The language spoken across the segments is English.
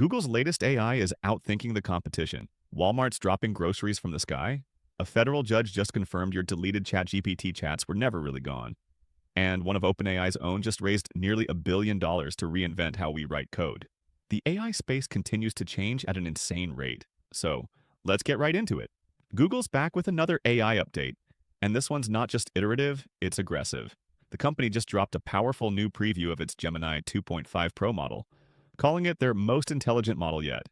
Google's latest AI is outthinking the competition. Walmart's dropping groceries from the sky. A federal judge just confirmed your deleted ChatGPT chats were never really gone. And one of OpenAI's own just raised nearly $1 billion to reinvent how we write code. The AI space continues to change at an insane rate. So, let's get right into it. Google's back with another AI update, and this one's not just iterative, it's aggressive. The company just dropped a powerful new preview of its Gemini 2.5 Pro model, calling it their most intelligent model yet.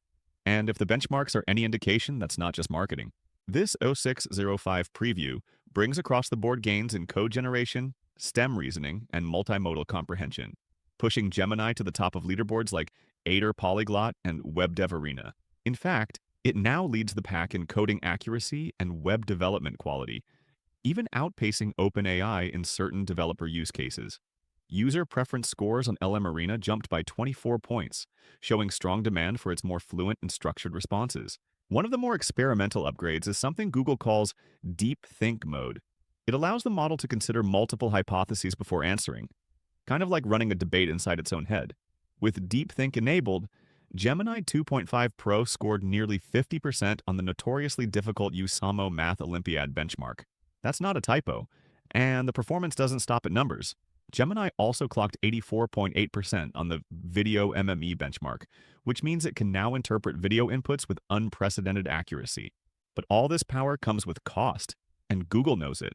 And if the benchmarks are any indication, that's not just marketing. This 0605 preview brings across-the-board gains in code generation, STEM reasoning, and multimodal comprehension, pushing Gemini to the top of leaderboards like Aider Polyglot and WebDev Arena. In fact, it now leads the pack in coding accuracy and web development quality, even outpacing OpenAI in certain developer use cases. User preference scores on LM Arena jumped by 24 points, showing strong demand for its more fluent and structured responses. One of the more experimental upgrades is something Google calls Deep Think mode. It allows the model to consider multiple hypotheses before answering, kind of like running a debate inside its own head. With Deep Think enabled, Gemini 2.5 Pro scored nearly 50% on the notoriously difficult USAMO Math Olympiad benchmark. That's not a typo, and the performance doesn't stop at numbers. Gemini also clocked 84.8% on the Video MME benchmark, which means it can now interpret video inputs with unprecedented accuracy. But all this power comes with cost, and Google knows it.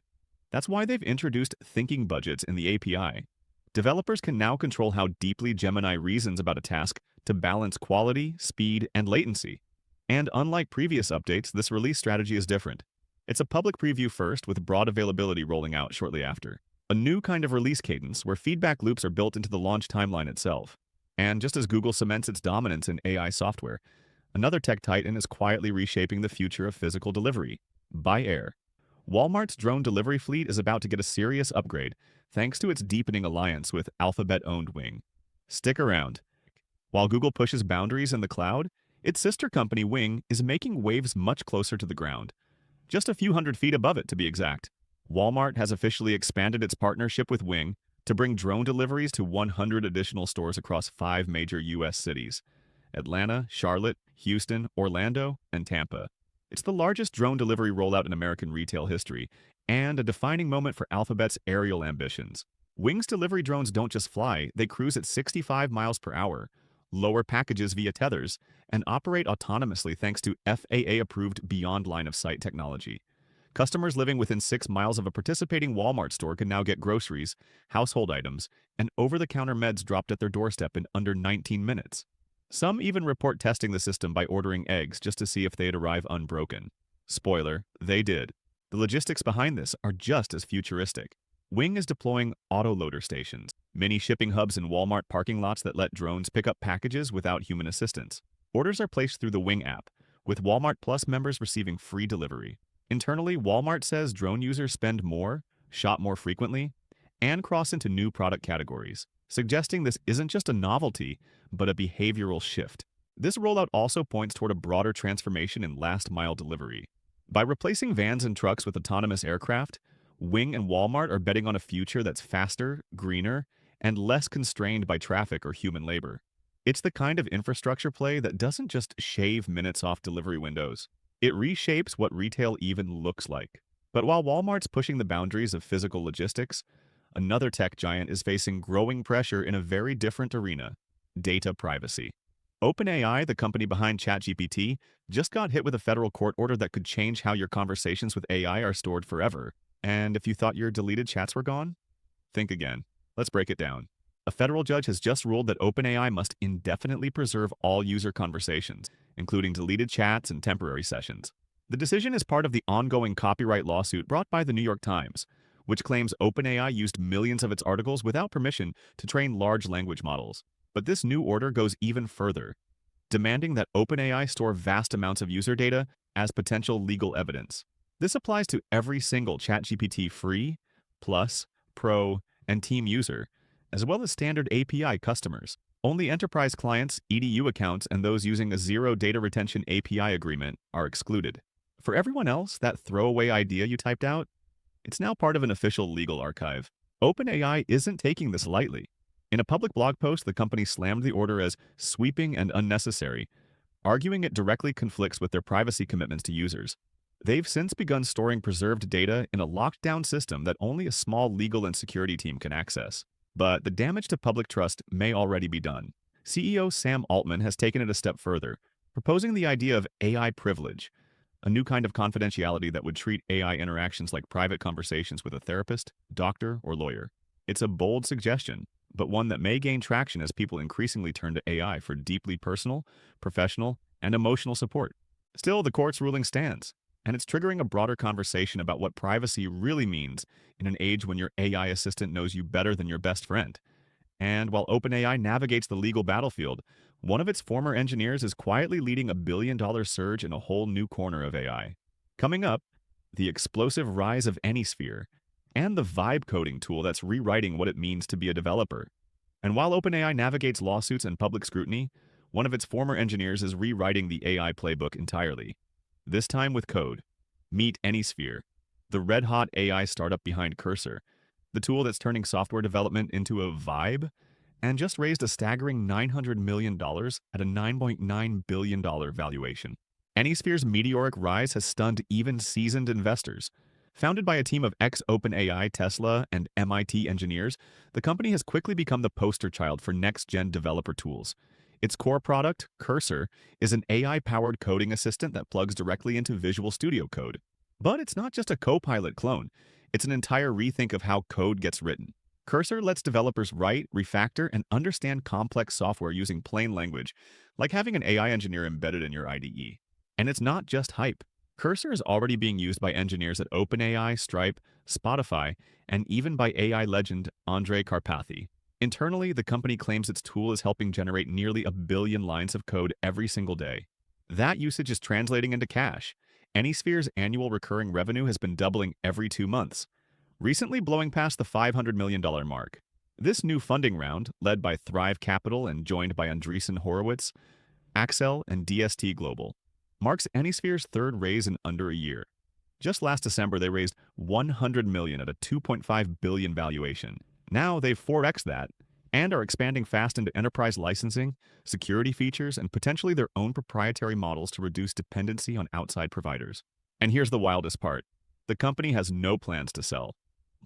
That's why they've introduced thinking budgets in the API. Developers can now control how deeply Gemini reasons about a task to balance quality, speed, and latency. And unlike previous updates, this release strategy is different. It's a public preview first, with broad availability rolling out shortly after. A new kind of release cadence where feedback loops are built into the launch timeline itself. And just as Google cements its dominance in AI software, another tech titan is quietly reshaping the future of physical delivery: by air. Walmart's drone delivery fleet is about to get a serious upgrade thanks to its deepening alliance with Alphabet-owned Wing. Stick around. While Google pushes boundaries in the cloud, its sister company Wing is making waves much closer to the ground. Just a few hundred feet above it, to be exact. Walmart has officially expanded its partnership with Wing to bring drone deliveries to 100 additional stores across 5 major U.S. cities: Atlanta, Charlotte, Houston, Orlando, and Tampa. It's the largest drone delivery rollout in American retail history, and a defining moment for Alphabet's aerial ambitions. Wing's delivery drones don't just fly, they cruise at 65 miles per hour, lower packages via tethers, and operate autonomously thanks to FAA-approved beyond line-of-sight technology. Customers living within 6 miles of a participating Walmart store can now get groceries, household items, and over-the-counter meds dropped at their doorstep in under 19 minutes. Some even report testing the system by ordering eggs just to see if they'd arrive unbroken. Spoiler, they did. The logistics behind this are just as futuristic. Wing is deploying autoloader stations, mini shipping hubs in Walmart parking lots that let drones pick up packages without human assistance. Orders are placed through the Wing app, with Walmart Plus members receiving free delivery. Internally, Walmart says drone users spend more, shop more frequently, and cross into new product categories, suggesting this isn't just a novelty, but a behavioral shift. This rollout also points toward a broader transformation in last-mile delivery. By replacing vans and trucks with autonomous aircraft, Wing and Walmart are betting on a future that's faster, greener, and less constrained by traffic or human labor. It's the kind of infrastructure play that doesn't just shave minutes off delivery windows. It reshapes what retail even looks like. But while Walmart's pushing the boundaries of physical logistics, another tech giant is facing growing pressure in a very different arena: data privacy. OpenAI, the company behind ChatGPT, just got hit with a federal court order that could change how your conversations with AI are stored forever. And if you thought your deleted chats were gone, think again. Let's break it down. A federal judge has just ruled that OpenAI must indefinitely preserve all user conversations, including deleted chats and temporary sessions. The decision is part of the ongoing copyright lawsuit brought by the New York Times, which claims OpenAI used millions of its articles without permission to train large language models. But this new order goes even further, demanding that OpenAI store vast amounts of user data as potential legal evidence. This applies to every single ChatGPT Free, Plus, Pro, and Team user, as well as standard API customers. Only enterprise clients, EDU accounts, and those using a zero data retention API agreement are excluded. For everyone else, that throwaway idea you typed out, it's now part of an official legal archive. OpenAI isn't taking this lightly. In a public blog post, the company slammed the order as sweeping and unnecessary, arguing it directly conflicts with their privacy commitments to users. They've since begun storing preserved data in a locked-down system that only a small legal and security team can access. But the damage to public trust may already be done. CEO Sam Altman has taken it a step further, proposing the idea of AI privilege, a new kind of confidentiality that would treat AI interactions like private conversations with a therapist, doctor, or lawyer. It's a bold suggestion, but one that may gain traction as people increasingly turn to AI for deeply personal, professional, and emotional support. Still, the court's ruling stands, and it's triggering a broader conversation about what privacy really means in an age when your AI assistant knows you better than your best friend. And while OpenAI navigates the legal battlefield, one of its former engineers is quietly leading a billion-dollar surge in a whole new corner of AI. Coming up, the explosive rise of AnySphere, and the vibe coding tool that's rewriting what it means to be a developer. And while OpenAI navigates lawsuits and public scrutiny, one of its former engineers is rewriting the AI playbook entirely. This time with code. Meet AnySphere, the red-hot AI startup behind Cursor, the tool that's turning software development into a vibe, and just raised a staggering $900 million at a $9.9 billion valuation. AnySphere's meteoric rise has stunned even seasoned investors. Founded by a team of ex-OpenAI, Tesla, and MIT engineers, the company has quickly become the poster child for next-gen developer tools. Its core product, Cursor, is an AI-powered coding assistant that plugs directly into Visual Studio Code. But it's not just a Copilot clone. It's an entire rethink of how code gets written. Cursor lets developers write, refactor, and understand complex software using plain language, like having an AI engineer embedded in your IDE. And it's not just hype. Cursor is already being used by engineers at OpenAI, Stripe, Spotify, and even by AI legend Andrej Karpathy. Internally, the company claims its tool is helping generate nearly 1 billion lines of code every single day. That usage is translating into cash. AnySphere's annual recurring revenue has been doubling every 2 months, recently blowing past the $500 million mark. This new funding round, led by Thrive Capital and joined by Andreessen Horowitz, Accel, and DST Global, marks AnySphere's third raise in under a year. Just last December, they raised $100 million at a $2.5 billion valuation. Now they've 4x that and are expanding fast into enterprise licensing, security features, and potentially their own proprietary models to reduce dependency on outside providers. And here's the wildest part. The company has no plans to sell.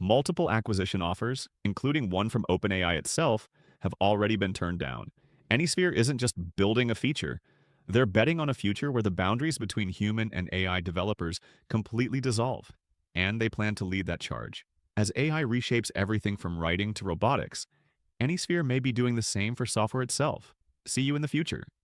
Multiple acquisition offers, including one from OpenAI itself, have already been turned down. AnySphere isn't just building a feature. They're betting on a future where the boundaries between human and AI developers completely dissolve, and they plan to lead that charge. As AI reshapes everything from writing to robotics, AnySphere may be doing the same for software itself. See you in the future.